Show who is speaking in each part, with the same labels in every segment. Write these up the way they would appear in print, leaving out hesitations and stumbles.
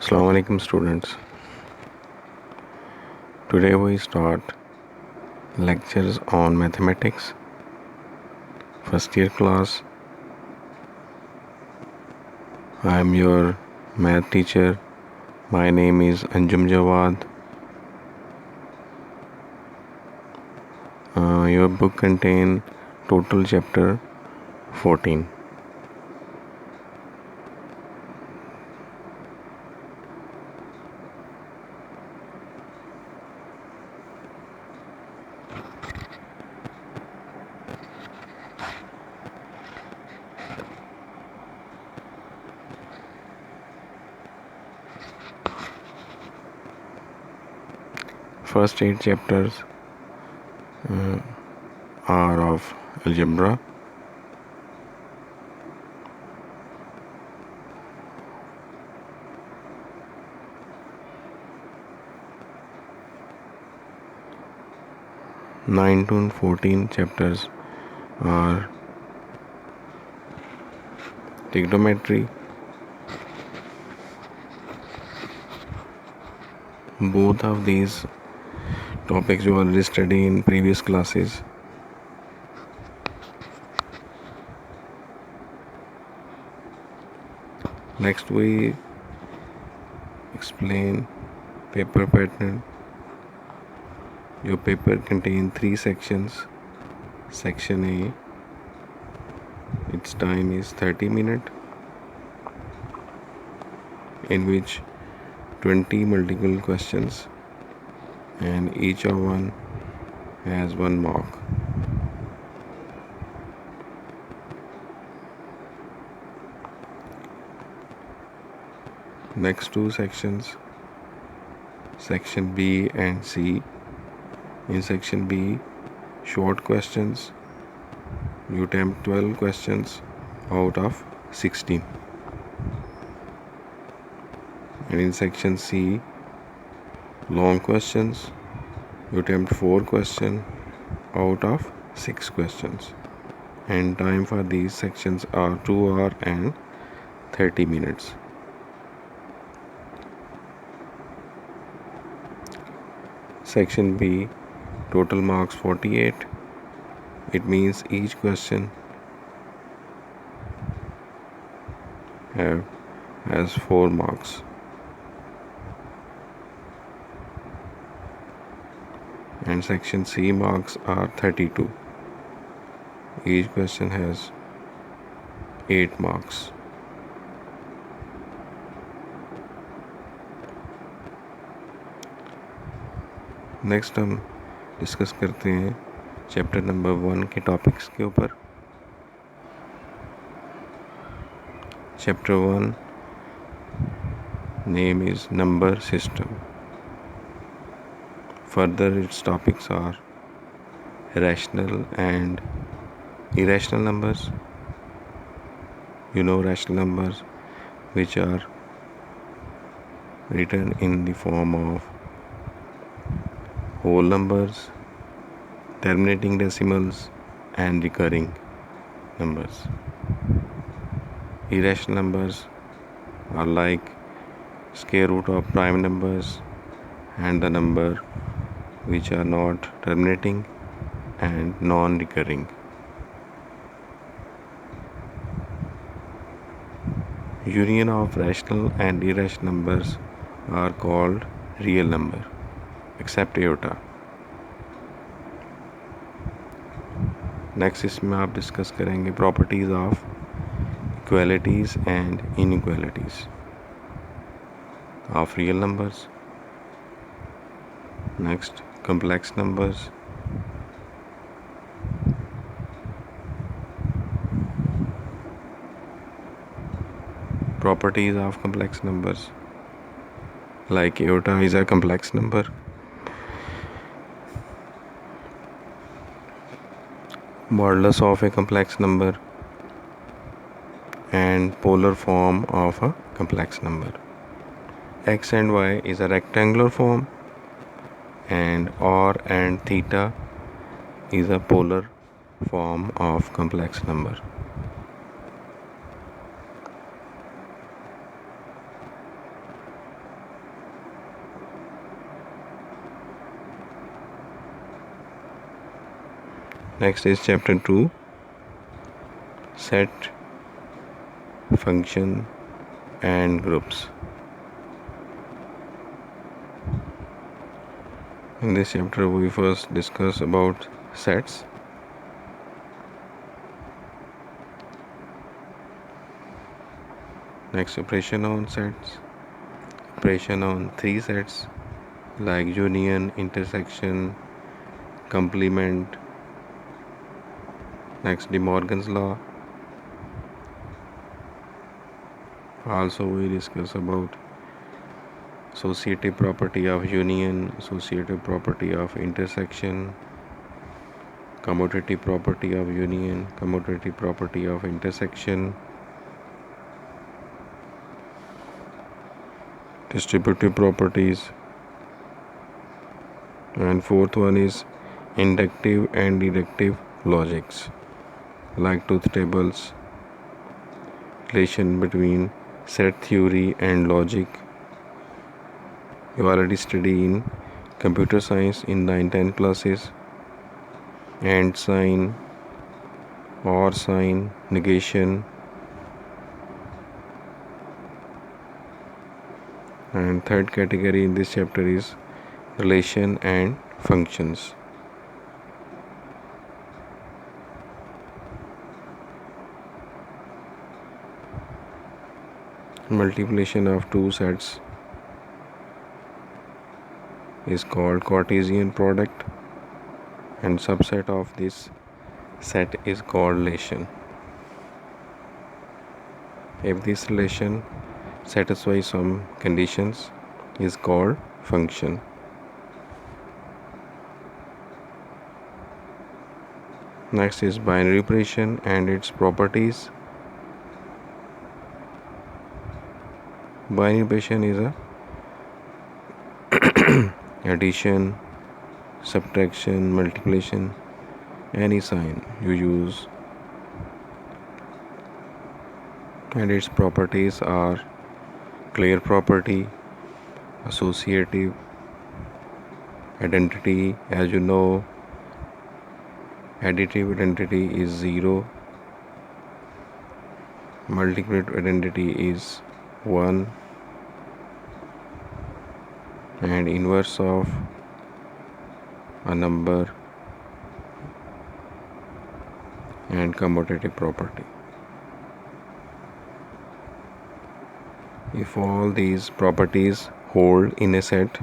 Speaker 1: Assalamu alaikum students. Today we start lectures on mathematics, first year class. I am your math teacher. My name is Anjum Jawad. Your book contains total chapter 14. First 8 chapters are of algebra. Nine to 14 chapters are trigonometry. Both of these topics you already studied in previous classes. Next we explain paper pattern. Your paper contains 3 sections. Section A, its time is 30 minutes, in which 20 multiple questions and each of one has 1 mark. Next 2 sections, section B and C. In section B, short questions, you attempt 12 questions out of 16. And in section C, long questions, you attempt 4 questions out of 6 questions. And time for these sections are 2 hours and 30 minutes. Section B, total marks 48. It means each question has 4 marks. And section C marks are 32. Each question has 8 marks. Next हम discuss करते हैं chapter number 1 के topics के ऊपर. Chapter 1 name is number system. Further, its topics are rational and irrational numbers. You know rational numbers which are written in the form of whole numbers, terminating decimals and recurring numbers. Irrational numbers are like square root of prime numbers and the number which are not terminating and non-recurring. Union of rational and irrational numbers are called real number except iota. Next इसमें आप discuss करेंगे properties of equalities and inequalities of real numbers. Next complex numbers. Properties of complex numbers, like iota is a complex number. Modulus of a complex number and polar form of a complex number. X and Y is a rectangular form and R and theta is a polar form of complex number. Next is chapter 2, set, function and groups. In this chapter we first discuss about sets. Next, operation on sets. Operation on three sets like union, intersection, complement. Next, De Morgan's law. Also we discuss about associative property of union, associative property of intersection, commutative property of union, commutative property of intersection, distributive properties, and fourth one is inductive and deductive logics like truth tables, relation between set theory and logic. You already study in computer science in 9-10 classes, and sign, or sign, negation, and third category in this chapter is relation and functions. Multiplication of two sets is called Cartesian product, and subset of this set is called relation. If this relation satisfies some conditions is called function. Next is binary operation and its properties. Binary operation is a addition, subtraction, multiplication, any sign you use, and its properties are clear property, associative, identity. As you know, additive identity is 0, multiplicative identity is 1, and inverse of a number, and commutative property. If all these properties hold in a set,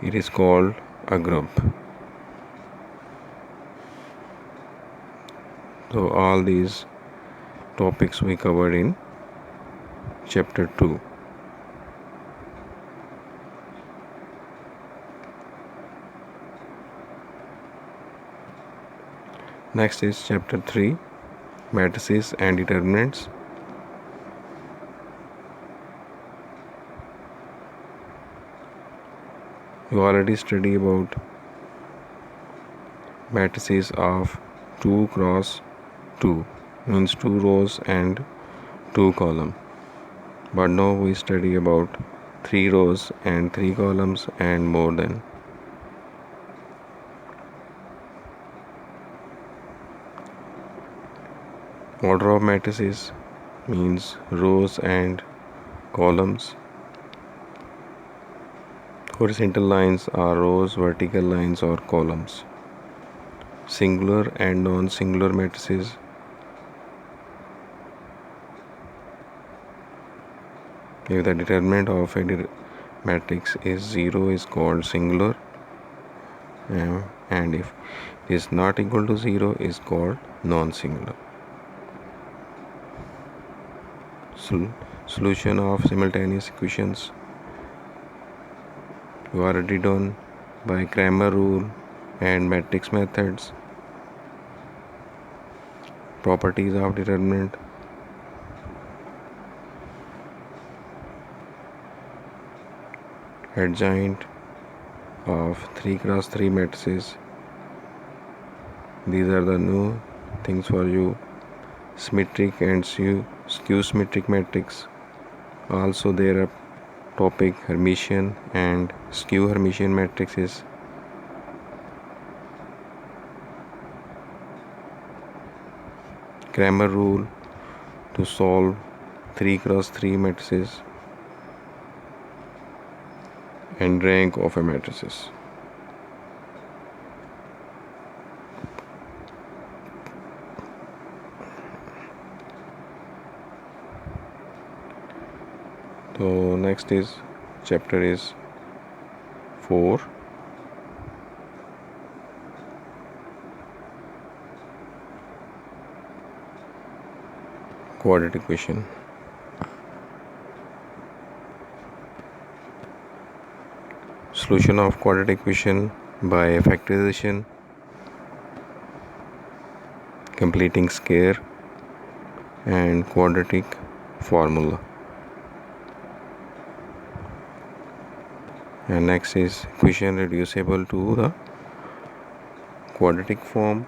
Speaker 1: it is called a group. So all these topics we covered in chapter 2. Next is chapter 3, matrices and determinants. You already study about matrices of 2 cross 2, means 2 rows and 2 columns. But now we study about 3 rows and 3 columns and more than. Order of matrices means rows and columns. Horizontal lines are rows, vertical lines or columns. Singular and non-singular matrices. If the determinant of a matrix is 0 is called singular, and if it is not equal to 0 is called non-singular. Solution of simultaneous equations you already done by Cramer rule and matrix methods. Properties of determinant. Adjoint of 3 cross 3 matrices. These are the new things for you. Symmetric and skew symmetric matrix. Also there are topic Hermitian and skew Hermitian matrices. Cramer rule to solve 3x3 matrices, and rank of a matrices. So next is chapter is 4. Quadratic equation. Solution of quadratic equation by factorization, completing square, and quadratic formula. And next is equation reducible to the quadratic form.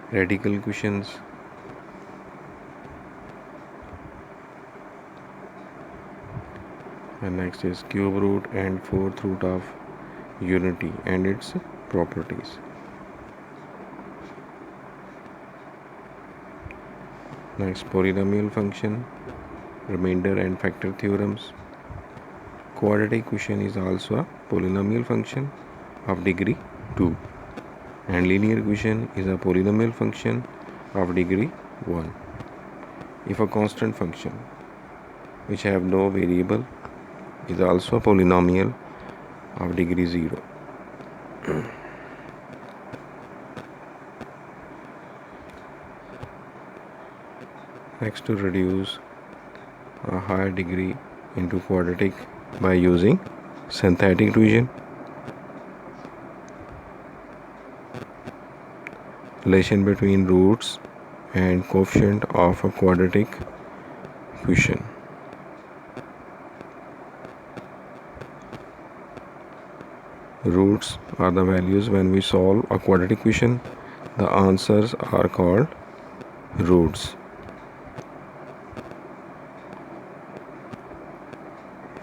Speaker 1: Radical equations. And next is cube root and fourth root of unity and its properties. Next, polynomial function, remainder and factor theorems. Quadratic equation is also a polynomial function of degree 2, and linear equation is a polynomial function of degree 1. If a constant function which have no variable is also a polynomial of degree 0. Next, to reduce a higher degree into quadratic by using synthetic division. Relation between roots and coefficient of a quadratic equation. Roots are the values when we solve a quadratic equation. The answers are called roots.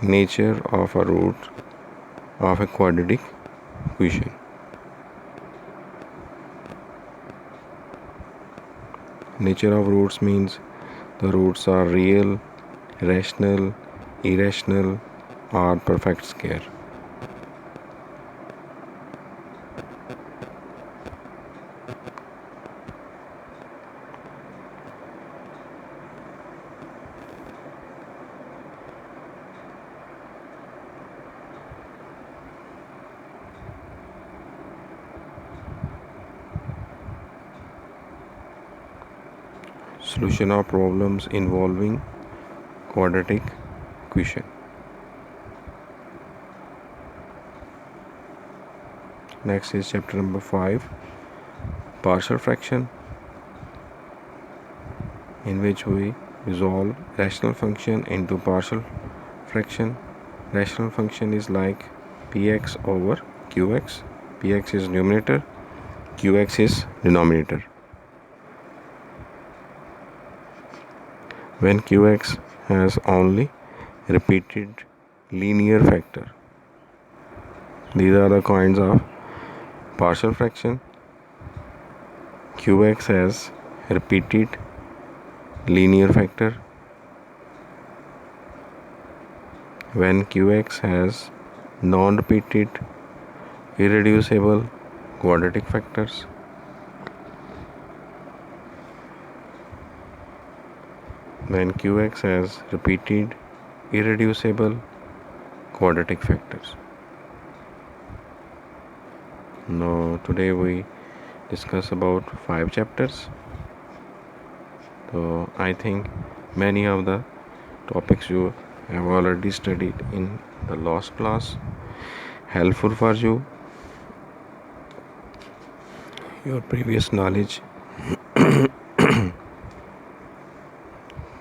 Speaker 1: Nature of a root of a quadratic equation. Nature of roots means the roots are real, rational, irrational, or perfect square. Solution of problems involving quadratic equation. Next is chapter number 5, partial fraction, in which we resolve rational function into partial fraction. Rational function is like px over qx. Px is numerator, qx is denominator. When qx has only repeated linear factor. These are the kinds of partial fraction. Qx has repeated linear factor. When qx has non-repeated irreducible quadratic factors. When qx has repeated irreducible quadratic factors. Now today we discuss about 5 chapters. So I think many of the topics you have already studied in the last class helpful for you, your previous knowledge.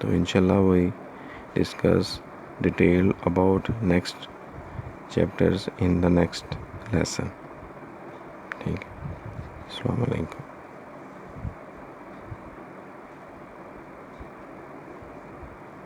Speaker 1: So inshallah we discuss detail about next chapters in the next lesson. Thank you. Assalamu alaikum.